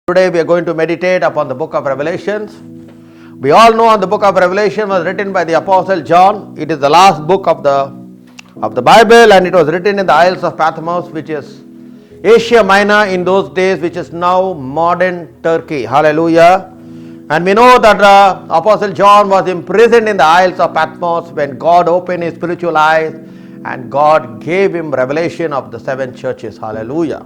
Today we are going to meditate upon the book of Revelations. We all know the book of Revelation was written by the Apostle John. It is the last book of the Bible, and it was written in the Isles of Patmos, which is Asia Minor in those days, which is now modern Turkey. Hallelujah. And we know that Apostle John was imprisoned in the Isles of Patmos when God opened his spiritual eyes and God gave him revelation of the seven churches. Hallelujah.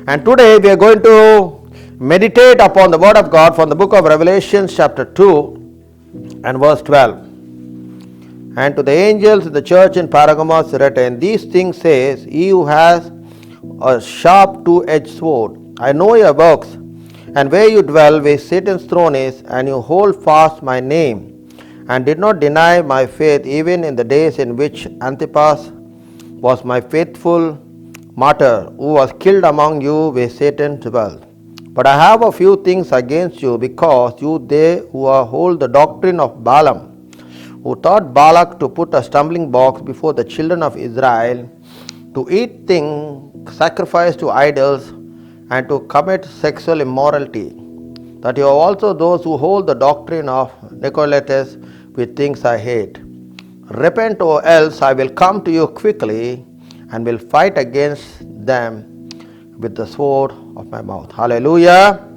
And today we are going to meditate upon the word of God from the book of Revelation chapter 2 and verse 12. And to the angels in the church in Pergamos written, these things says, he who has a sharp two-edged sword. I know your works, and where you dwell, where Satan's throne is, and you hold fast my name, and did not deny my faith, even in the days in which Antipas was my faithful martyr, who was killed among you where Satan dwelt. But I have a few things against you, because you they who hold the doctrine of Balaam, who taught Balak to put a stumbling block before the children of Israel, to eat things sacrificed to idols, and to commit sexual immorality, that you are also those who hold the doctrine of Nicolaitans, which things I hate. Repent, or else I will come to you quickly, and will fight against them with the sword of my mouth. Hallelujah.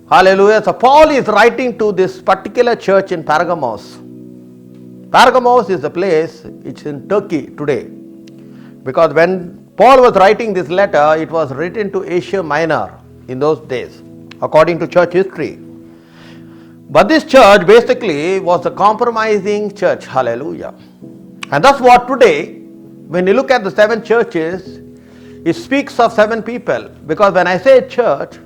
Hallelujah. So Paul is writing to this particular church in Pergamos. Pergamos is a place, it's in Turkey today. Because when Paul was writing this letter, it was written to Asia Minor in those days, according to church history. But this church basically was a compromising church. Hallelujah. And that's what today, when you look at the seven churches, it speaks of seven people. Because when I say church,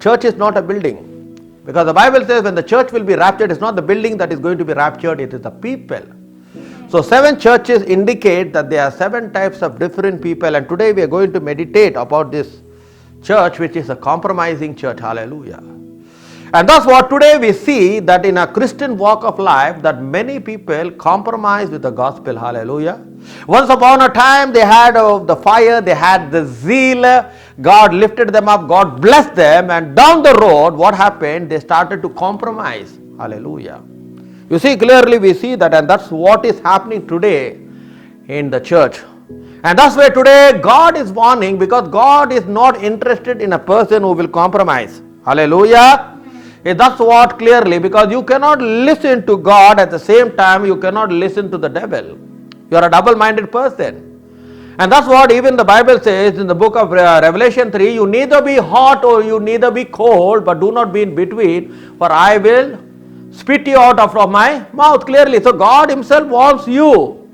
church is not a building. Because the Bible says when the church will be raptured, it's not the building that is going to be raptured, it is the people. So seven churches indicate that there are seven types of different people, and today we are going to meditate about this church, which is a compromising church. Hallelujah. And that's what today we see, that in a Christian walk of life, that many people compromise with the gospel. Hallelujah. Once upon a time they had the fire, they had the zeal, God lifted them up, God blessed them, and down the road what happened? They started to compromise. Hallelujah. You see, clearly we see that, and that's what is happening today in the church. And that's why today God is warning, because God is not interested in a person who will compromise. Hallelujah. That's what clearly, because you cannot listen to God at the same time you cannot listen to the devil. You are a double-minded person. And that's what even the Bible says in the book of Revelation 3, you neither be hot or you neither be cold, but do not be in between, for I will spit you out of my mouth. Clearly. So God himself wants you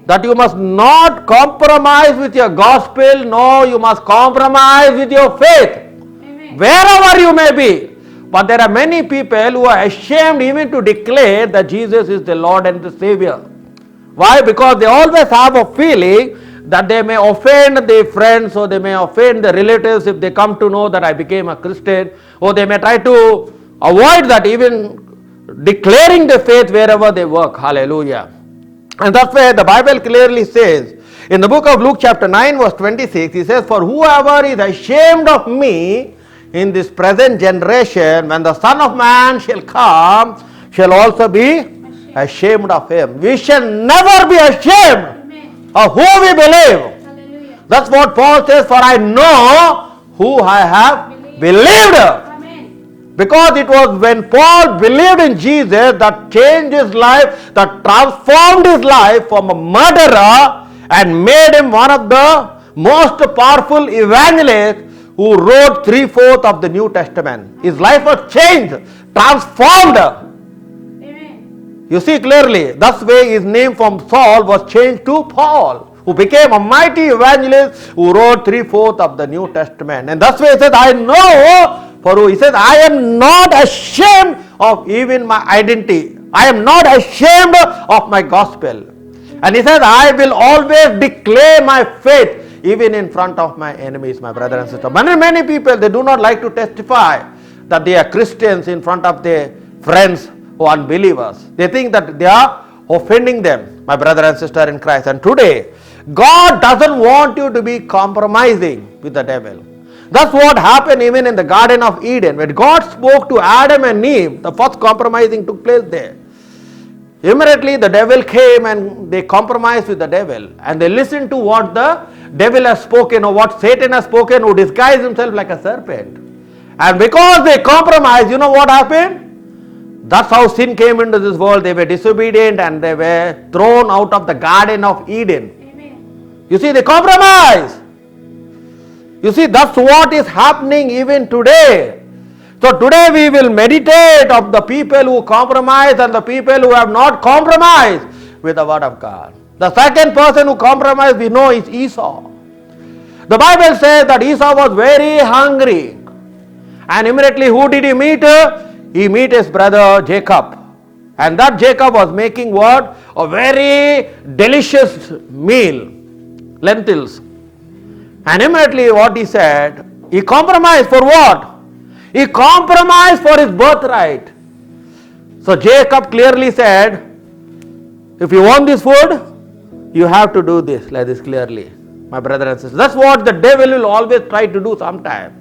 that you must not compromise with your gospel. No, you must compromise with your faith. Amen. Wherever you may be. But there are many people who are ashamed even to declare that Jesus is the Lord and the Savior. Why? Because they always have a feeling that they may offend their friends, or they may offend the relatives if they come to know that I became a Christian, or they may try to avoid that, even declaring the faith wherever they work. Hallelujah. And that's why the Bible clearly says in the book of Luke chapter 9 verse 26, he says, for whoever is ashamed of me in this present generation, when the Son of Man shall come, shall also be ashamed of him. We shall never be ashamed of who we believe. Hallelujah. That's what Paul says, for I know who I have believed. Because it was when Paul believed in Jesus that changed his life, that transformed his life from a murderer and made him one of the most powerful evangelists who wrote 3/4 of the New Testament. His life was changed, transformed. Amen. You see clearly, that's why his name from Saul was changed to Paul, who became a mighty evangelist who wrote 3/4 of the New Testament. And that's why he said, I know. For who? He says, I am not ashamed of even my identity. I am not ashamed of my gospel. And he says, I will always declare my faith even in front of my enemies, my brother and sister. Many people, they do not like to testify that they are Christians in front of their friends who are unbelievers. They think that they are offending them, my brother and sister in Christ. And today, God doesn't want you to be compromising with the devil. That's what happened even in the Garden of Eden. When God spoke to Adam and Eve, the first compromising took place there. Immediately the devil came and they compromised with the devil. And they listened to what the devil has spoken or what Satan has spoken, who disguised himself like a serpent. And because they compromised, you know what happened? That's how sin came into this world. They were disobedient and they were thrown out of the Garden of Eden. Amen. You see, they compromised. You see, that's what is happening even today. So today we will meditate of the people who compromise and the people who have not compromised with the word of God. The second person who compromised, we know, is Esau. The Bible says that Esau was very hungry. And immediately who did he meet? He met his brother Jacob. And that Jacob was making what? A very delicious meal. Lentils. And immediately what he said? He compromised for what? He compromised for his birthright. So Jacob clearly said, if you want this food, you have to do this, like this clearly. My brother and sister. That's what the devil will always try to do sometime.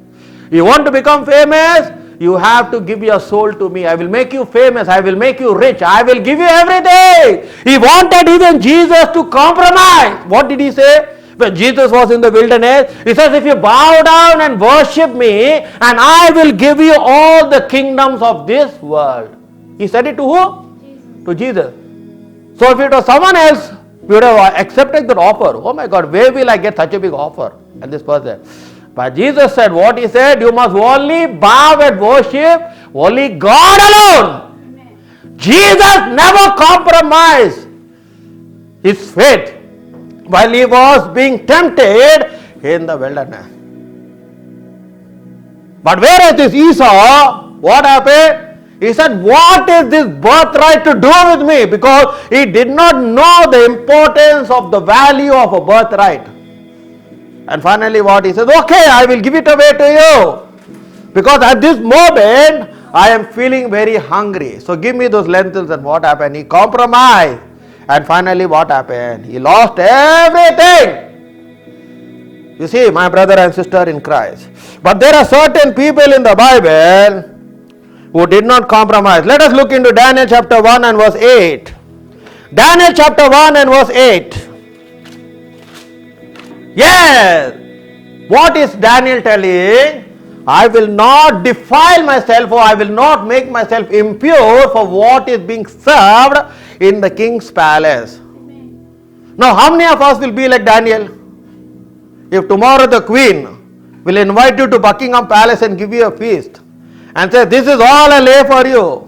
You want to become famous? You have to give your soul to me. I will make you famous. I will make you rich. I will give you everything. He wanted even Jesus to compromise. What did he say? When Jesus was in the wilderness, he says, if you bow down and worship me, and I will give you all the kingdoms of this world. He said it to who? Jesus. To Jesus. So if it was someone else, we would have accepted that offer. Oh my God, where will I get such a big offer? And this person. But Jesus said, what he said, you must only bow and worship only God alone. Amen. Jesus never compromised his faith while he was being tempted in the wilderness. But whereas this Esau, what happened? He said, what is this birthright to do with me? Because he did not know the importance of the value of a birthright. And finally what he says, okay, I will give it away to you. Because at this moment, I am feeling very hungry. So give me those lentils. And what happened? He compromised. And finally what happened? He lost everything. You see, my brother and sister in Christ. But there are certain people in the Bible who did not compromise. Let us look into Daniel chapter 1 and verse 8. Daniel chapter 1 and verse 8. Yes. What is Daniel telling? I will not defile myself, or I will not make myself impure for what is being served in the king's palace. Amen. Now, how many of us will be like Daniel? If tomorrow the queen will invite you to Buckingham Palace and give you a feast and say, this is all I lay for you.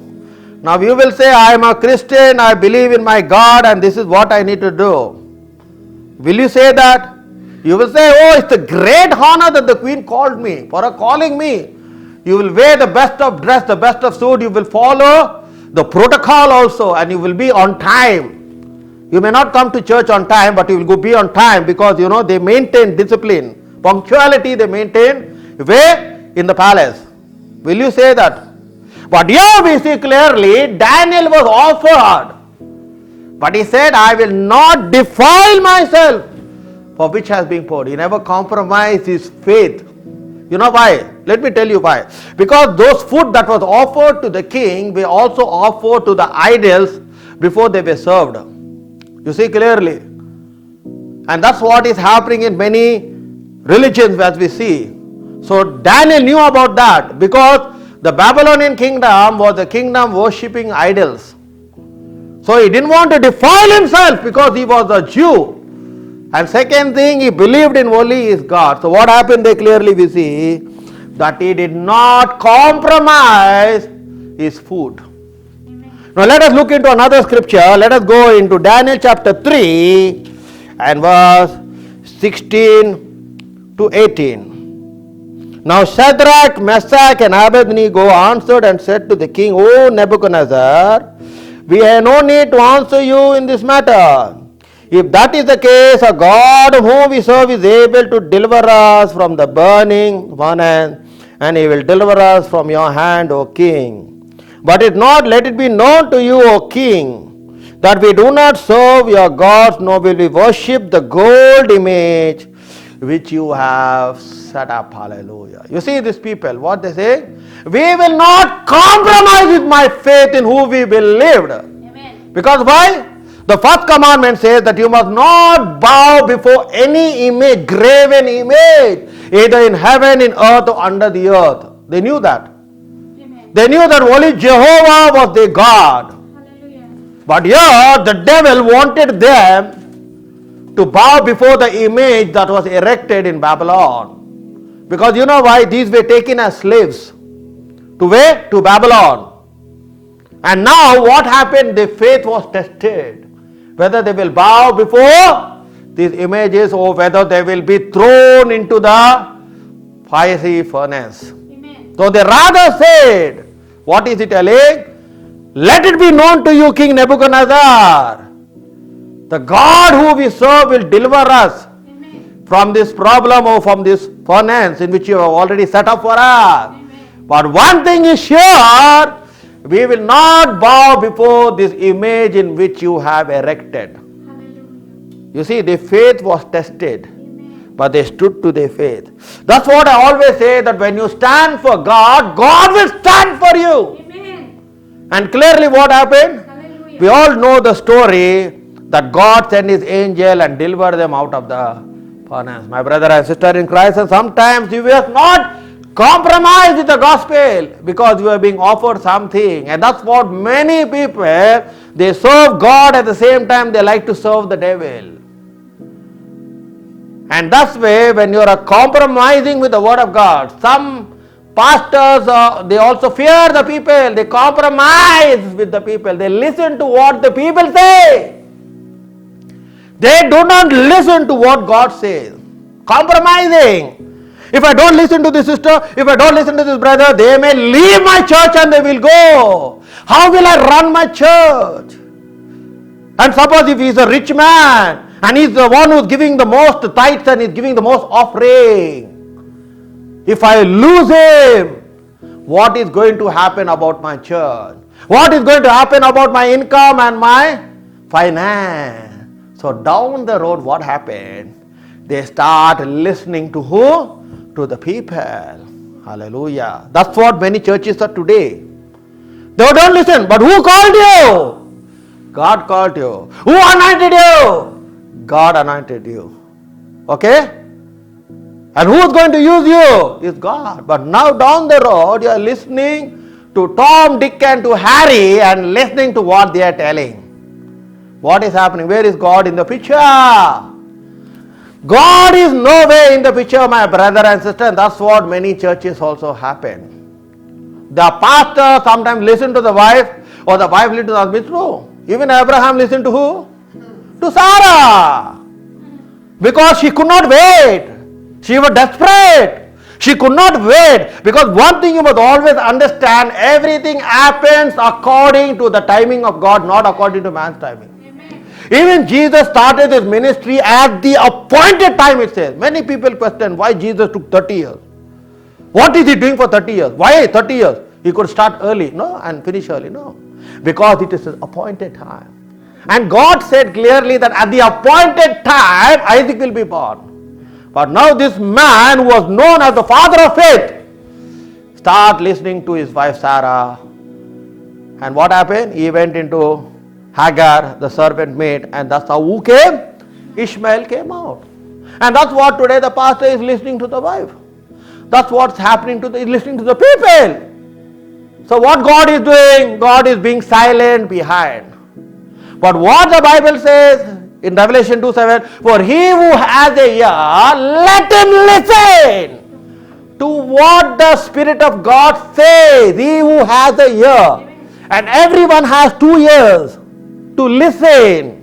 Now you will say, I am a Christian, I believe in my God, and this is what I need to do. Will you say that? You will say, oh, it's a great honor that the queen called me. For her calling me, you will wear the best of dress, the best of suit, you will follow the protocol also, and you will be on time. You may not come to church on time, but you will be on time, because you know they maintain discipline. Punctuality they maintain where? In the palace. Will you say that? But here we see clearly Daniel was offered. But he said, I will not defile myself for which has been poured. He never compromised his faith. You know why? Let me tell you why. Because those food that was offered to the king were also offered to the idols before they were served. You see clearly. And that's what is happening in many religions as we see. So Daniel knew about that, because the Babylonian kingdom was a kingdom worshipping idols. So he didn't want to defile himself because he was a Jew. And second thing, he believed in only his God. So what happened there clearly we see that he did not compromise his food. Now let us look into another scripture. Let us go into Daniel chapter 3 and verse 16 to 18. Now Shadrach, Meshach and Abednego answered and said to the king, O Nebuchadnezzar, we have no need to answer you in this matter. If that is the case, a God whom we serve is able to deliver us from the burning furnace, and he will deliver us from your hand, O king. But if not, let it be known to you, O king, that we do not serve your gods, nor will we worship the gold image which you have set up. Hallelujah. You see these people, what they say? We will not compromise with my faith in who we believed. Amen. Because why? The first commandment says that you must not bow before any image, graven image, either in heaven, in earth, or under the earth. They knew that. Amen. They knew that only Jehovah was their God. Hallelujah. But here the devil wanted them to bow before the image that was erected in Babylon. Because you know why? These were taken as slaves. To where? To Babylon. And now what happened? Their faith was tested. Whether they will bow before these images or whether they will be thrown into the fiery furnace. Amen. So they rather said, what is it telling? Let it be known to you, King Nebuchadnezzar, the God who we serve will deliver us Amen. from this problem or from this furnace in which you have already set up for us. Amen. But one thing is sure, we will not bow before this image in which you have erected. Hallelujah. You see, their faith was tested, Amen. but they stood to their faith. That's what I always say, that when you stand for God, God will stand for you. Amen. And clearly what happened? Hallelujah. We all know the story that God sent His angel and delivered them out of the furnace. My brother and sister in Christ, and sometimes you will not compromise with the gospel because you are being offered something. And that's what many people, they serve God at the same time they like to serve the devil. And that's why when you are compromising with the word of God, some pastors, they also fear the people. They compromise with the people. They listen to what the people say. They do not listen to what God says. Compromising. If I don't listen to this sister, if I don't listen to this brother, they may leave my church and they will go. How will I run my church? And suppose if he is a rich man and he is the one who is giving the most tithes and is giving the most offering. If I lose him, what is going to happen about my church? What is going to happen about my income and my finance? So down the road, what happened? They start listening to who? To the people. Hallelujah. That's what many churches are today. They don't listen. But who called you? God called you. Who anointed you? God anointed you. Okay? And who is going to use you? Is God. But now down the road, you are listening to Tom, Dick and to Harry and listening to what they are telling. What is happening? Where is God in the picture? God is nowhere in the picture, my brother and sister, and that's what many churches also happen. The pastor sometimes listen to the wife, or the wife listen to the husband. True. Even Abraham listened to who? To Sarah. Because she could not wait. She was desperate. She could not wait. Because one thing you must always understand, everything happens according to the timing of God, not according to man's timing. Even Jesus started his ministry at the appointed time, it says. Many people question why Jesus took 30 years. What is he doing for 30 years? Why 30 years? He could start early, no, and finish early, no. Because it is his appointed time. And God said clearly that at the appointed time, Isaac will be born. But now this man who was known as the father of faith, start listening to his wife Sarah. And what happened? He went into Hagar, the servant maid, and that's how who came? Ishmael came out. And that's what today the pastor is listening to the wife. That's what's happening to the, listening to the people. So what God is doing? God is being silent behind. But what the Bible says in Revelation 2:7, for he who has a ear, let him listen to what the Spirit of God says. He who has a ear. And everyone has 2 ears to listen.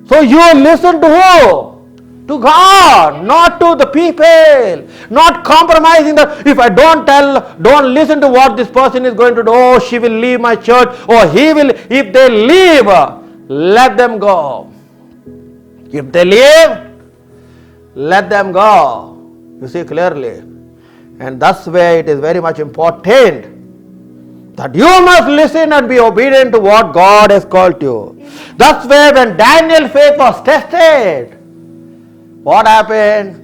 So you listen to who? To God, not to the people. Not compromising that if I don't listen to what this person is going to do, oh, she will leave my church, or he will, if they leave, let them go. If they leave, let them go. You see clearly. And that's where it is very much important that you must listen and be obedient to what God has called you. That's where when Daniel's faith was tested, what happened?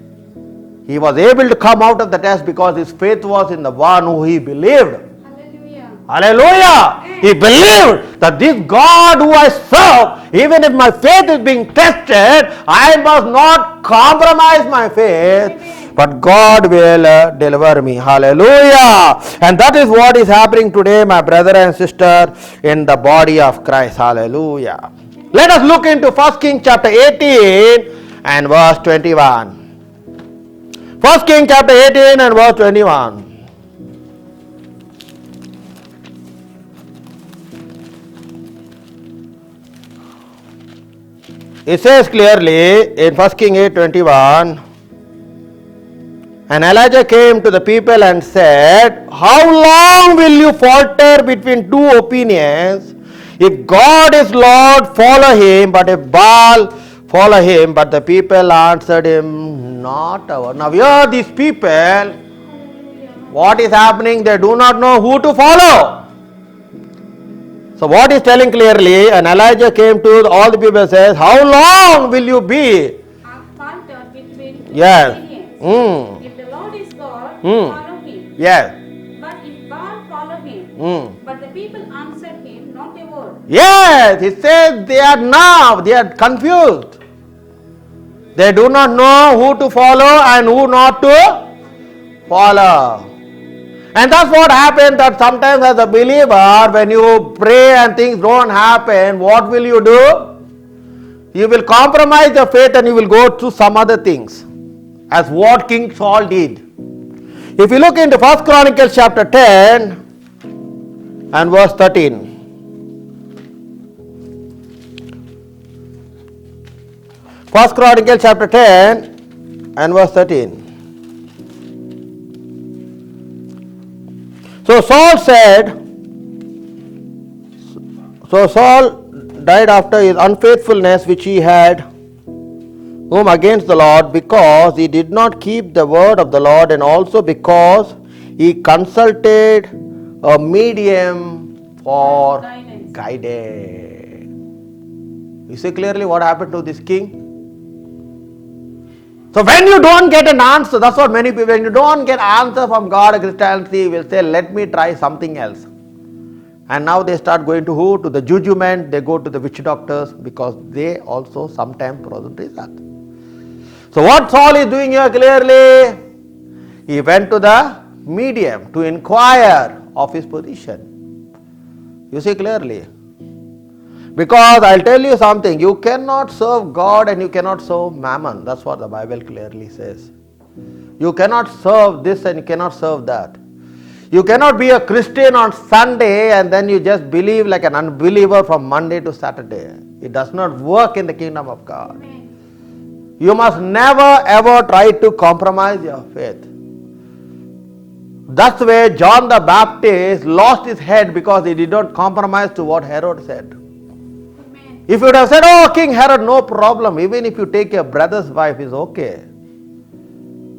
He was able to come out of the test because his faith was in the one who he believed. Hallelujah. Hallelujah! He believed that this God who I serve, even if my faith is being tested, I must not compromise my faith, but God will deliver me. Hallelujah! And that is what is happening today, my brother and sister, in the body of Christ. Hallelujah! Let us look into 1 Kings chapter 18 and verse 21. 1 Kings chapter 18 and verse 21. It says clearly in 1 Kings 8:21, and Elijah came to the people and said, how long will you falter between two opinions? If God is Lord, follow him, but if Baal, follow him. But the people answered him, not our. Now here these people, what is happening? They do not know who to follow. So what is telling clearly, and Elijah came to all the people and says, how long will you be? Falter between two Yes. opinions. If the Lord is God, follow him. Yes. But if Baal, follow him. But the people answered him not a word. Yes, he says they are confused. They do not know who to follow and who not to follow. And that's what happens, that sometimes as a believer, when you pray and things don't happen, what will you do? You will compromise your faith and you will go to some other things, as what King Saul did. If you look into 1 Chronicles chapter 10 and verse 13. 1 Chronicles chapter 10 and verse 13. So Saul died after his unfaithfulness which he had against the Lord, because he did not keep the word of the Lord, and also because he consulted a medium for guidance. You see clearly what happened to this king? So when you don't get an answer, that's what many people, when you don't get answer from God or Christianity, will say, let me try something else. And now they start going to who? To the juju men, they go to the witch doctors, because they also sometimes present result. So what Saul is doing here clearly, he went to the medium to inquire of his position. You see clearly. Because I'll tell you something, you cannot serve God and you cannot serve mammon. That's what the Bible clearly says. You cannot serve this and you cannot serve that. You cannot be a Christian on Sunday and then you just believe like an unbeliever from Monday to Saturday. It does not work in the kingdom of God. Amen. You must never ever try to compromise your faith. That's where John the Baptist lost his head, because he did not compromise to what Herod said. Amen. If you would have said, oh, King Herod, no problem, even if you take your brother's wife, is okay.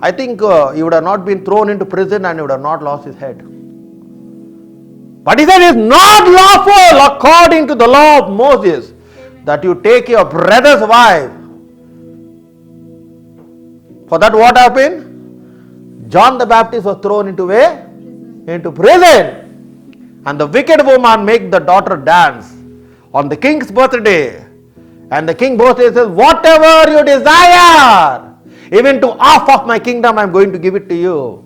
I think he would have not been thrown into prison and he would have not lost his head. But he said, it is not lawful according to the law of Moses that you take your brother's wife. For that what happened? John the Baptist was thrown into prison. And the wicked woman make the daughter dance on the king's birthday. And the king birthday says, whatever you desire, even to half of my kingdom, I am going to give it to you.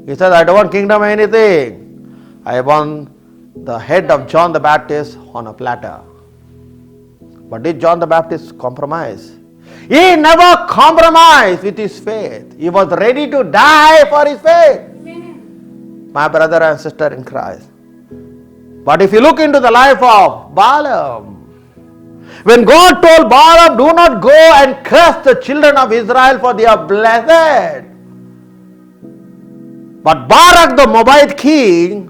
He says, I don't want kingdom or anything. I want the head of John the Baptist on a platter. But did John the Baptist compromise? He never compromised with his faith. He was ready to die for his faith. Amen. My brother and sister in Christ. But if you look into the life of Balaam, when God told Balaam, do not go and curse the children of Israel, for they are blessed. But Barak the Moabite king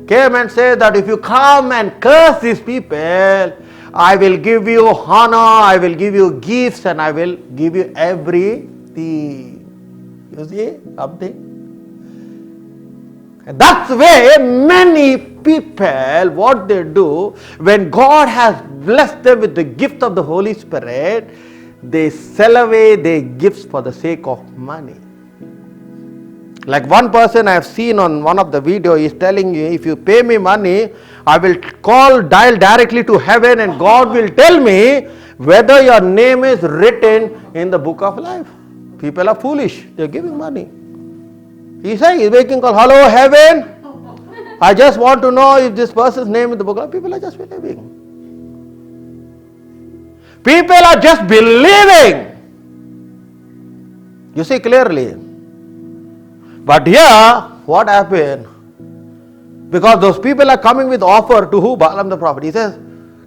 came and said that if you come and curse these people, I will give you honor, I will give you gifts, and I will give you everything. You see something? And that's where many people, what they do, when God has blessed them with the gift of the Holy Spirit, they sell away their gifts for the sake of money. Like one person I have seen on one of the video is telling you, if you pay me money, I will dial directly to heaven and God will tell me whether your name is written in the book of life. People are foolish. They are giving money. He said, he's making call, hello heaven. I just want to know if this person's name in the book of life. People are just believing. People are just believing. You see clearly. But here, what happened? Because those people are coming with offer to who? Balaam the prophet. He says,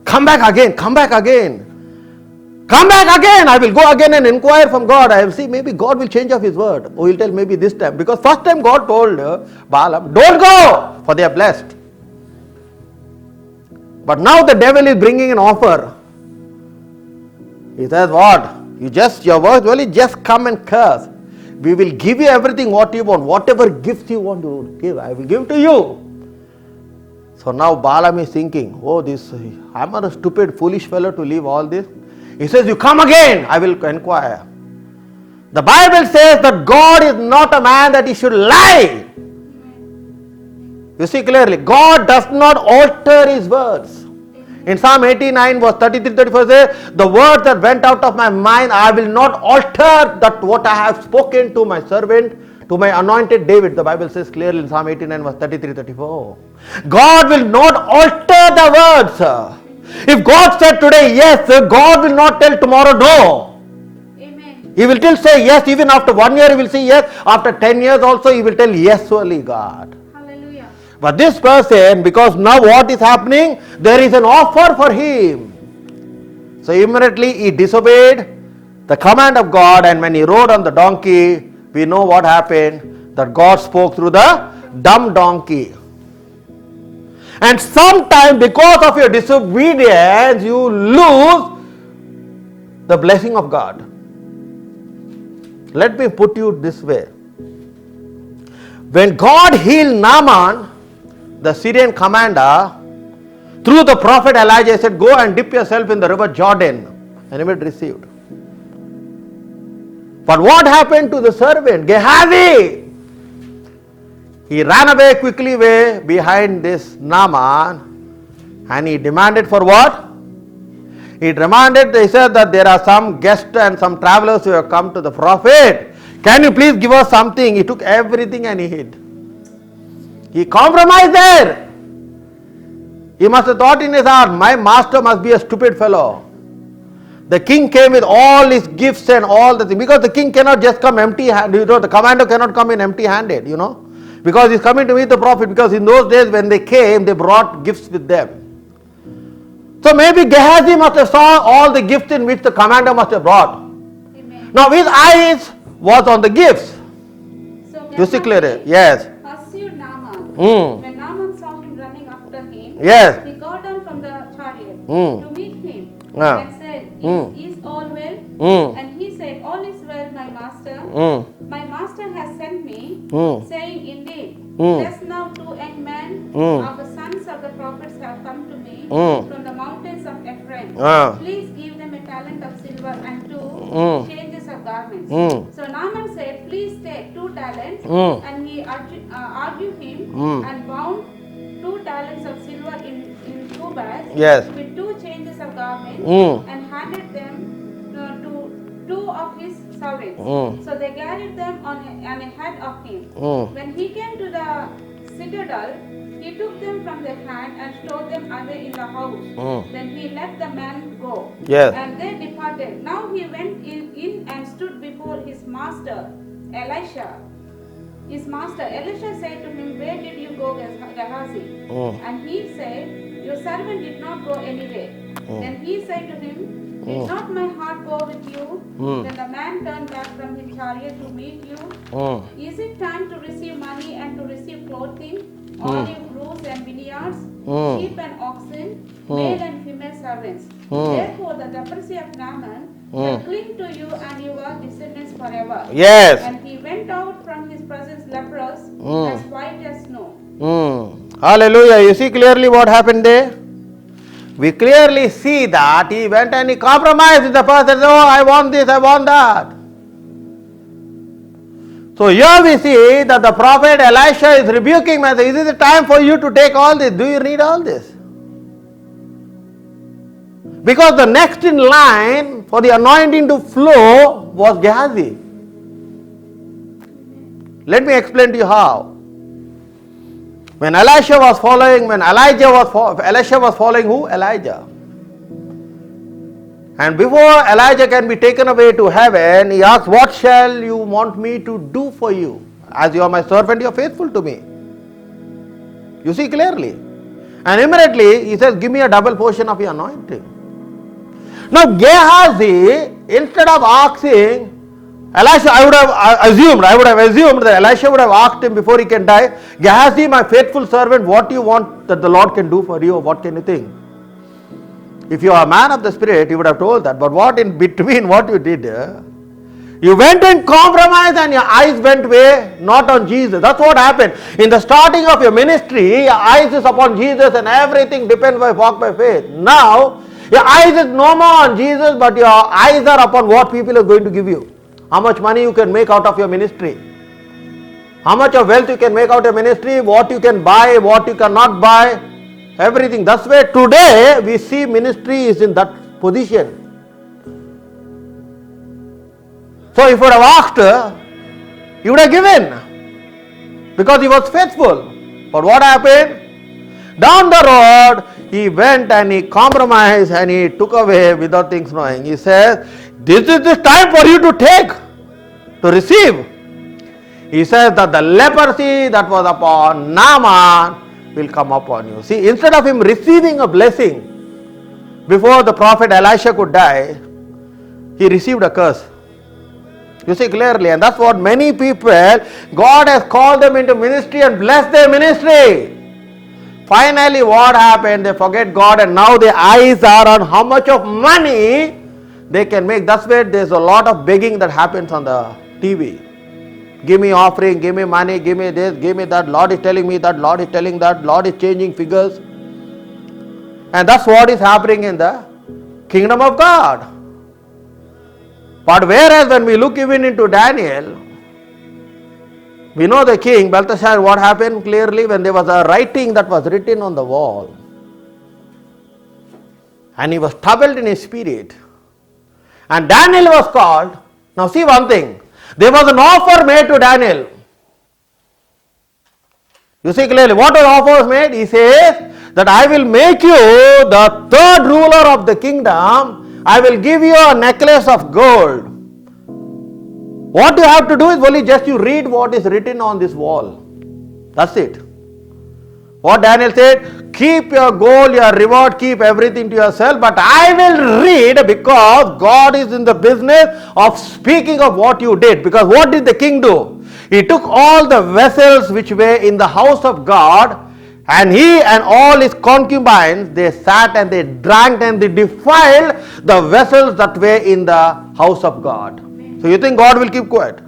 come back again, come back again. Come back again. I will go again and inquire from God. I will see, maybe God will change of his word. Or he'll tell maybe this time. Because first time God told Balaam, don't go, for they are blessed. But now the devil is bringing an offer. He says, what? Your words, well, just come and curse. We will give you everything what you want. Whatever gifts you want to give, I will give to you. So now Balaam is thinking, I'm a stupid, foolish fellow to leave all this. He says, you come again, I will inquire. The Bible says that God is not a man that he should lie. You see clearly, God does not alter his words. In Psalm 89 verse 33-34 says, the words that went out of my mind, I will not alter that what I have spoken to my servant, to my anointed David. The Bible says clearly in Psalm 89 verse 33-34. God will not alter the words. If God said today yes, God will not tell tomorrow no. Amen. He will still say yes. Even after 1 year he will say yes. After 10 years also he will tell yes only, God. Hallelujah. But this person, because now what is happening? There is an offer for him. So immediately he disobeyed the command of God, and when he rode on the donkey, we know what happened, that God spoke through the dumb donkey. And sometimes because of your disobedience, you lose the blessing of God. Let me put you this way. When God healed Naaman, the Syrian commander, through the prophet Elijah, said, go and dip yourself in the river Jordan. And he received. But what happened to the servant, Gehazi? He ran away quickly behind this Naaman, and he demanded for what? He said that there are some guests and some travelers who have come to the prophet. Can you please give us something? He took everything and he hid. He compromised there. He must have thought in his heart, my master must be a stupid fellow. The king came with all his gifts and all the things. Because the king cannot just come empty-handed. The commander cannot come in empty-handed, Because he's coming to meet the prophet. Because in those days when they came, they brought gifts with them. So maybe Gehazi must have saw all the gifts in which the commander must have brought. Amen. Now his eyes was on the gifts. So You see clearly? Yes. pursued Naaman. Mm. When Naaman saw him running after him, Yes. he got down from the chariot Mm. to meet him Yeah. and said, Mm. Is all well? Mm. And he said, All is well, my master. Mm. My master has sent me, Mm. saying, Indeed, Mm. just now 2 young men Mm. of the sons of the prophets have come to me Mm. from the mountains of Ephraim. Ah. Please give them a talent of silver and 2 Mm. changes of garments. Mm. So Naaman said, Please take 2 talents. Mm. And he argued him Mm. and bound 2 talents of silver in 2 bags Yes. with 2 changes of garments Mm. and handed them to 2 of his servants. Mm. So they carried them on ahead of him. Mm. When he came to the citadel, he took them from their hand and stored them away in the house. Mm. Then he let the men go. Yes. And they departed. Now he went in and stood before his master, Elisha. His master Elisha said to him, Where did you go, Gehazi? Mm. And he said, Your servant did not go anywhere. Then he said to him, Did not my heart go with you? Then the man turned back from his chariot to meet you. Mm. Is it time to receive money and to receive clothing, olive groves and vineyards, sheep and oxen, male and female servants? Therefore the leprosy of Naaman shall cling to you and your descendants forever. Yes. And he went out from his presence leprous, as white as snow. Mm. Hallelujah. You see clearly what happened there? We clearly see that he went and he compromised with the person. Oh, I want this, I want that. So here we see that the prophet Elisha is rebuking man. Is it the time for you to take all this? Do you need all this? Because the next in line for the anointing to flow was Gehazi. Let me explain to you how. When Elisha was following who? Elijah. And before Elijah can be taken away to heaven, he asks, what shall you want me to do for you? As you are my servant, you are faithful to me. You see clearly. And immediately he says, give me a double portion of your anointing. Now Gehazi, instead of asking Elisha, I would have assumed that Elisha would have asked him before he can die, Gehazi, my faithful servant, what do you want that the Lord can do for you? What can you think? If you are a man of the Spirit, you would have told that. But what in between what you did, you went and compromised and your eyes went away, not on Jesus. That's what happened. In the starting of your ministry, your eyes is upon Jesus and everything depends by walk by faith. Now, your eyes is no more on Jesus, but your eyes are upon what people are going to give you. How much money you can make out of your ministry. How much of wealth you can make out of your ministry, what you can buy, what you cannot buy. Everything. That's why today we see ministry is in that position. So if you would have asked, he would have given. Because he was faithful. But what happened? Down the road, he went and he compromised and he took away without things knowing. He says, this is the time for you to take, to receive. He says that the leprosy that was upon Naaman will come upon you. See, instead of him receiving a blessing before the prophet Elisha could die, he received a curse. You see clearly, and that's what many people, God has called them into ministry and blessed their ministry. Finally, what happened? They forget God and now their eyes are on how much of money they can make. That's where there's a lot of begging that happens on the TV. Give me offering, give me money, give me this, give me that. Lord is telling me that, Lord is telling that, Lord is changing figures. And that's what is happening in the kingdom of God. But whereas when we look even into Daniel, we know the king, Belteshazzar, what happened clearly when there was a writing that was written on the wall. And he was troubled in his spirit. And Daniel was called. Now see one thing. There was an offer made to Daniel. You see clearly what was offer made? He says that I will make you the third ruler of the kingdom. I will give you a necklace of gold. What you have to do is only just you read what is written on this wall. That's it. What Daniel said, keep your gold, your reward, keep everything to yourself, but I will read because God is in the business of speaking of what you did. Because what did the king do? He took all the vessels which were in the house of God, and he and all his concubines, they sat and they drank and they defiled the vessels that were in the house of God. So you think God will keep quiet?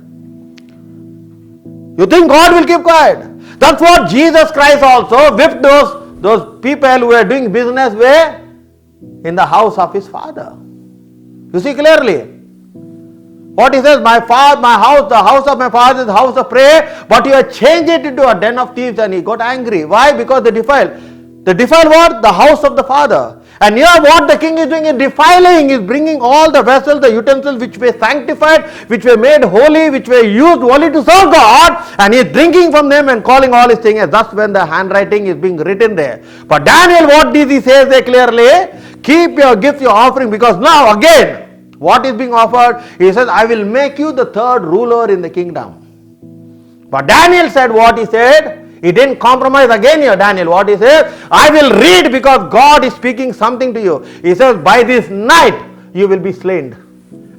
You think God will keep quiet? That's what Jesus Christ also whipped those people who were doing business where? In the house of his father. You see clearly. What he says, my house, the house of my father is the house of prayer, but you have changed it into a den of thieves, and he got angry. Why? Because they defiled. They defiled what? The house of the father. And here what the king is doing is defiling, is bringing all the vessels, the utensils which were sanctified, which were made holy, which were used only to serve God, and he is drinking from them and calling all his things. And thus when the handwriting is being written there. But Daniel, what did he say there clearly? Keep your gifts, your offering, because now again, what is being offered? He says, I will make you the third ruler in the kingdom. But Daniel said what he said. He didn't compromise again here, Daniel. What he says, I will read because God is speaking something to you. He says, by this night you will be slain.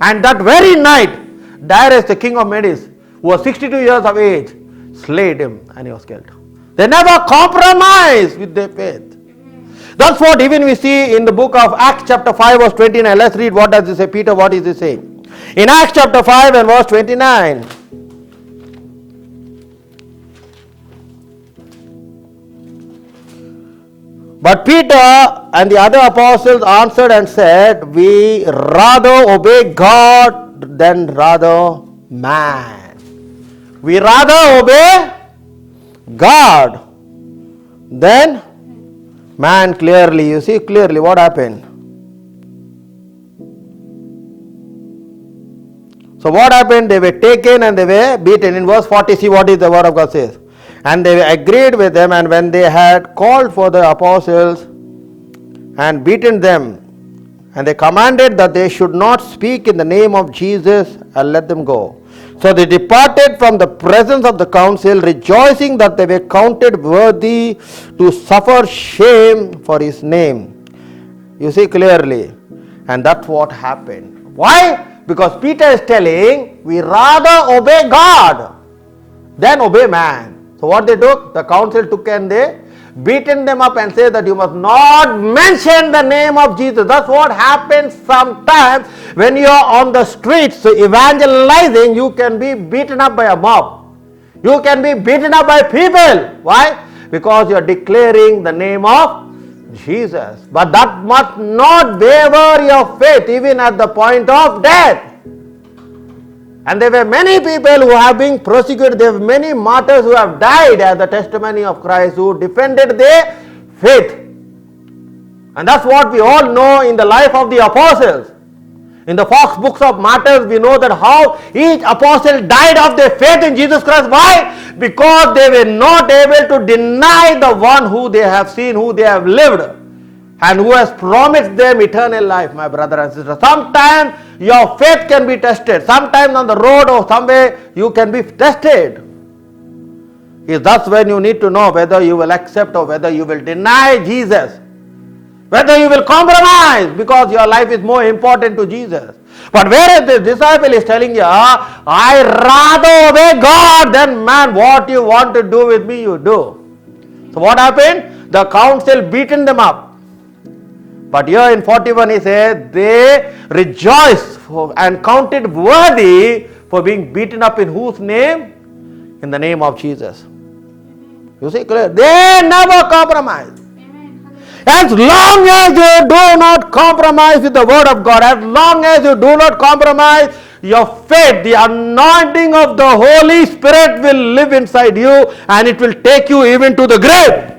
And that very night, Darius, the king of Medes, who was 62 years of age, slayed him and he was killed. They never compromised with their faith. That's what even we see in the book of Acts chapter 5 verse 29. Let's read what does it say. Peter, what is he saying? In Acts chapter 5 and verse 29. But Peter and the other apostles answered and said, we rather obey God than rather man. We rather obey God than man. Clearly, you see clearly what happened. So what happened? They were taken and they were beaten. In verse 40, see what is the word of God says. And they agreed with them, and when they had called for the apostles and beaten them, and they commanded that they should not speak in the name of Jesus, and let them go. So they departed from the presence of the council, rejoicing that they were counted worthy to suffer shame for his name. You see clearly. And that's what happened. Why? Because Peter is telling, we rather obey God than obey man. So what they took? The council took and they beaten them up and said that you must not mention the name of Jesus. That's what happens sometimes when you are on the streets evangelizing. You can be beaten up by a mob. You can be beaten up by people. Why? Because you are declaring the name of Jesus. But that must not waver your faith even at the point of death. And there were many people who have been persecuted. There were many martyrs who have died as the testimony of Christ, who defended their faith. And that's what we all know in the life of the apostles. In the Fox books of martyrs, we know that how each apostle died of their faith in Jesus Christ. Why? Because they were not able to deny the one who they have seen, who they have lived, and who has promised them eternal life, my brother and sister. Sometimes your faith can be tested. Sometimes on the road or somewhere you can be tested. That's when you need to know whether you will accept or whether you will deny Jesus. Whether you will compromise because your life is more important to Jesus. But whereas this disciple is telling you, I rather obey God than man. What you want to do with me, you do. So what happened? The council beaten them up. But here in 41 he says, they rejoiced and counted worthy for being beaten up in whose name? In the name of Jesus. You see clear? They never compromise. As long as you do not compromise with the word of God, as long as you do not compromise your faith, the anointing of the Holy Spirit will live inside you and it will take you even to the grave.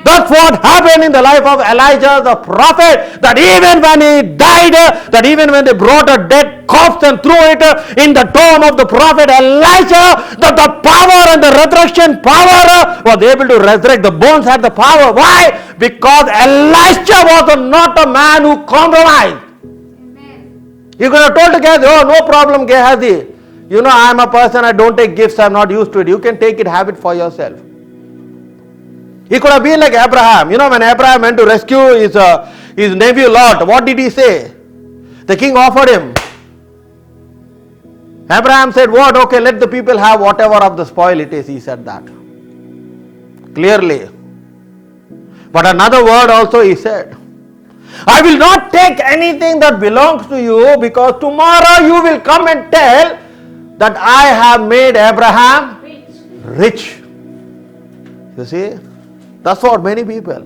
That's what happened in the life of Elijah the prophet, that even when he died, that even when they brought a dead corpse and threw it in the tomb of the prophet Elijah, that the power and the resurrection power was able to resurrect. The bones had the power. Why? Because Elijah was not a man who compromised. He could have told the Gehazi, oh, no problem, Gehazi. You know, I am a person, I don't take gifts, I am not used to it. You can take it, have it for yourself. He could have been like Abraham. You know, when Abraham went to rescue his nephew Lot, what did he say? The king offered him. Abraham said, what? Okay, let the people have whatever of the spoil it is. He said that. Clearly. But another word also he said, I will not take anything that belongs to you, because tomorrow you will come and tell that I have made Abraham rich. You see? That's what many people.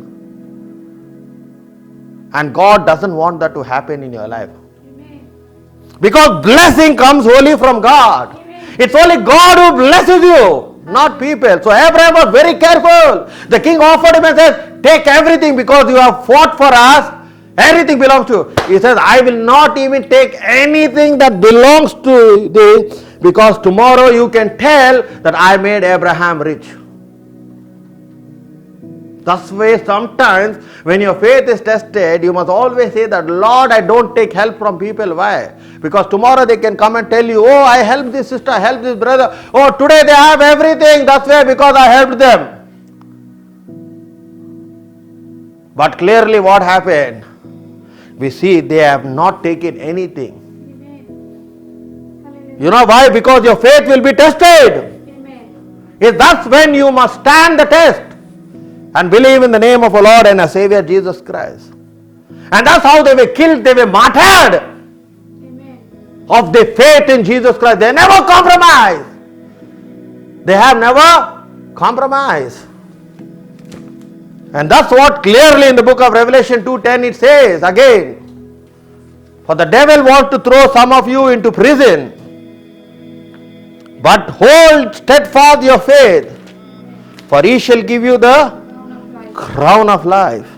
And God doesn't want that to happen in your life. Amen. Because blessing comes only from God. Amen. It's only God who blesses you, not people. So Abraham was very careful. The king offered him and said, take everything because you have fought for us. Everything belongs to you. He says, I will not even take anything that belongs to thee, because tomorrow you can tell that I made Abraham rich. That's why sometimes when your faith is tested, you must always say that, Lord, I don't take help from people. Why? Because tomorrow they can come and tell you, oh, I helped this sister, I helped this brother. Oh, today they have everything. That's why, because I helped them. But clearly what happened? We see they have not taken anything. Amen. You know why? Because your faith will be tested. Amen. That's when you must stand the test and believe in the name of our Lord and our Savior Jesus Christ. And that's how they were killed, they were martyred. Amen. Of their faith in Jesus Christ. They never compromised. They have never compromised. And that's what clearly in the book of Revelation 2:10 it says again. For the devil wants to throw some of you into prison, But hold steadfast your faith, for he shall give you the crown of life.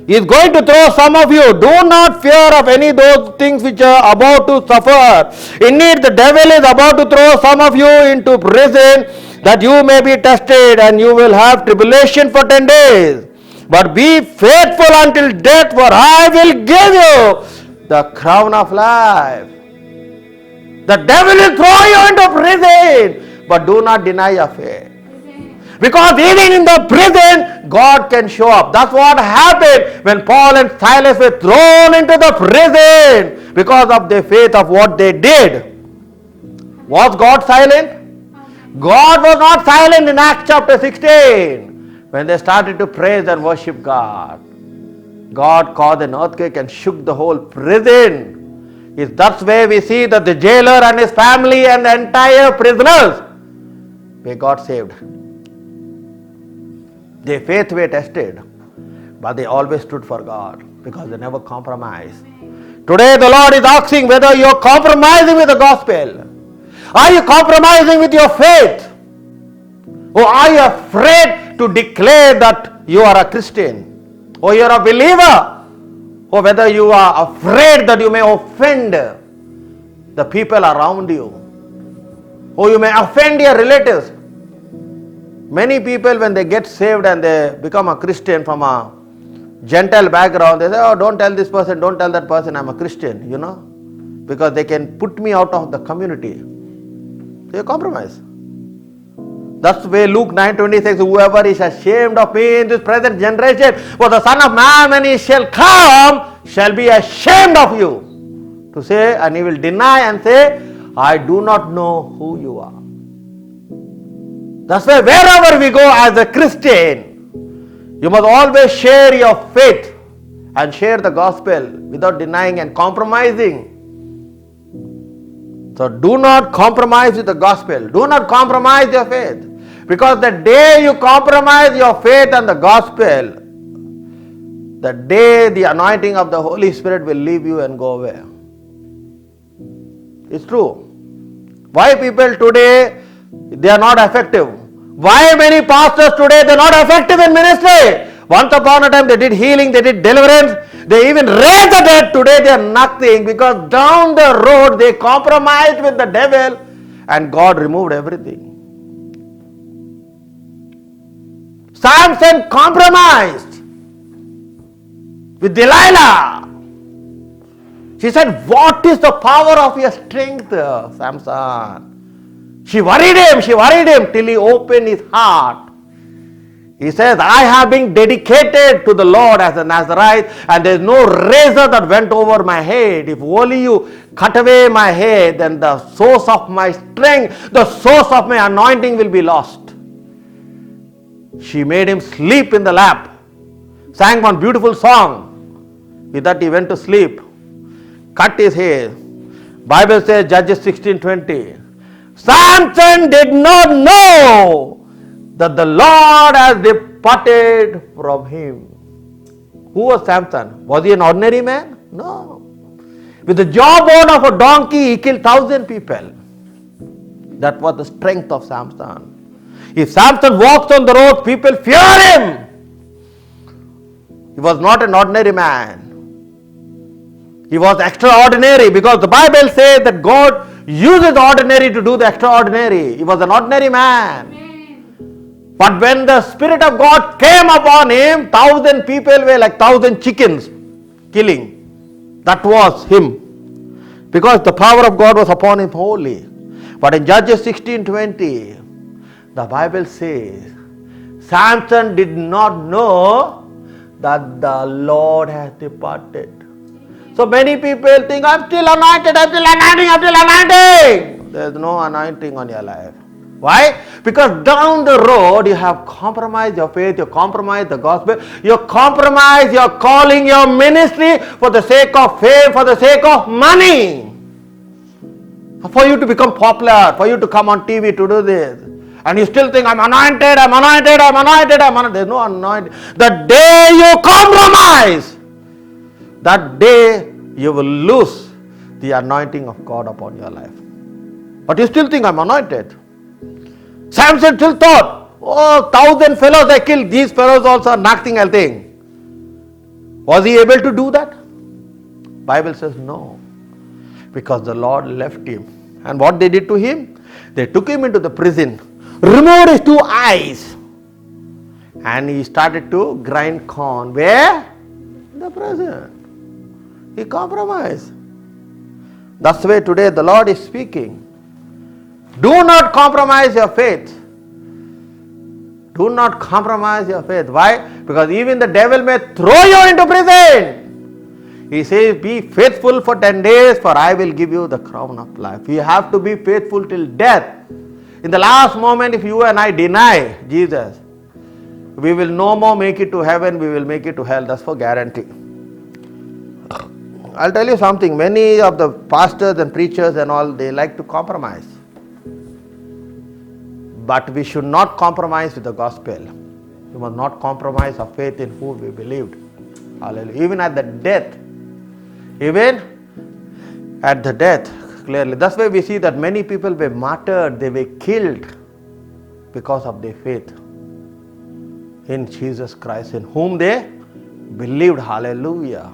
He is going to throw some of you. Do not fear of any of those things which are about to suffer. Indeed, the devil is about to throw some of you into prison, that you may be tested, and you will have tribulation for 10 days. But be faithful until death, for I will give you the crown of life. The devil will throw you into prison, but do not deny your faith. Because even in the prison, God can show up. That's what happened when Paul and Silas were thrown into the prison because of their faith of what they did. Was God silent? God was not silent in Acts chapter 16. When they started to praise and worship God, God caused an earthquake and shook the whole prison. It's that way we see that the jailer and his family and the entire prisoners were God saved. Their faith were tested, but they always stood for God because they never compromised. Today the Lord is asking whether you are compromising with the gospel. Are you compromising with your faith? Or are you afraid to declare that you are a Christian? Or you are a believer? Or whether you are afraid that you may offend the people around you? Or you may offend your relatives? Many people, when they get saved and they become a Christian from a Gentile background, they say, oh, don't tell this person, don't tell that person I'm a Christian, because they can put me out of the community. They compromise. That's the way Luke 9:26, whoever is ashamed of me in this present generation, for the Son of Man, when he shall come, shall be ashamed of you. To say, and he will deny and say, I do not know who you are. That's why wherever we go as a Christian, you must always share your faith and share the gospel without denying and compromising. So do not compromise with the gospel. Do not compromise your faith. Because the day you compromise your faith and the gospel, the day the anointing of the Holy Spirit will leave you and go away. It's true. Why people today, they are not effective? Why many pastors today, they are not effective in ministry? Once upon a time they did healing, they did deliverance, they even raised the dead. Today they are nothing because down the road they compromised with the devil and God removed everything. Samson compromised with Delilah. She said, what is the power of your strength, Samson? She worried him till he opened his heart. He says, I have been dedicated to the Lord as a Nazarite, and there is no razor that went over my head. If only you cut away my head, then the source of my strength, the source of my anointing will be lost. She made him sleep in the lap, sang one beautiful song. With that he went to sleep, cut his hair. Bible says, Judges 16:20, Samson did not know that the Lord has departed from him. Who was Samson? Was he an ordinary man? No. With the jawbone of a donkey, he killed 1,000 people. That was the strength of Samson. If Samson walks on the road, people fear him. He was not an ordinary man. He was extraordinary because the Bible says that God uses ordinary to do the extraordinary. He was an ordinary man. Amen. But when the Spirit of God came upon him, 1,000 people were like 1,000 chickens killing. That was him. Because the power of God was upon him wholly. But in Judges 16:20, the Bible says, Samson did not know that the Lord has departed. So many people think, I'm still anointed. There's no anointing on your life. Why? Because down the road you have compromised your faith, you compromised the gospel, you compromise your calling, your ministry for the sake of fame, for the sake of money. For you to become popular, for you to come on TV to do this. And you still think, I'm anointed. There's no anointing. The day you compromise, that day you will lose the anointing of God upon your life. But you still think I'm anointed. Samson still thought, oh, 1,000 fellows I killed, these fellows also are nothing, I'll think. Was he able to do that? Bible says no. Because the Lord left him. And what they did to him? They took him into the prison, removed his 2 eyes, and he started to grind corn. Where? In the prison. He compromised. That's the way today the Lord is speaking. Do not compromise your faith. Do not compromise your faith. Why? Because even the devil may throw you into prison. He says, be faithful for 10 days, for I will give you the crown of life. You have to be faithful till death. In the last moment, if you and I deny Jesus, we will no more make it to heaven, we will make it to hell. That's for guarantee. I'll tell you something. Many of the pastors and preachers and all, they like to compromise. But we should not compromise with the gospel. We must not compromise our faith in whom we believed. Hallelujah. Even at the death. Even at the death, clearly. That's why we see that many people were martyred, they were killed because of their faith in Jesus Christ, in whom they believed. Hallelujah.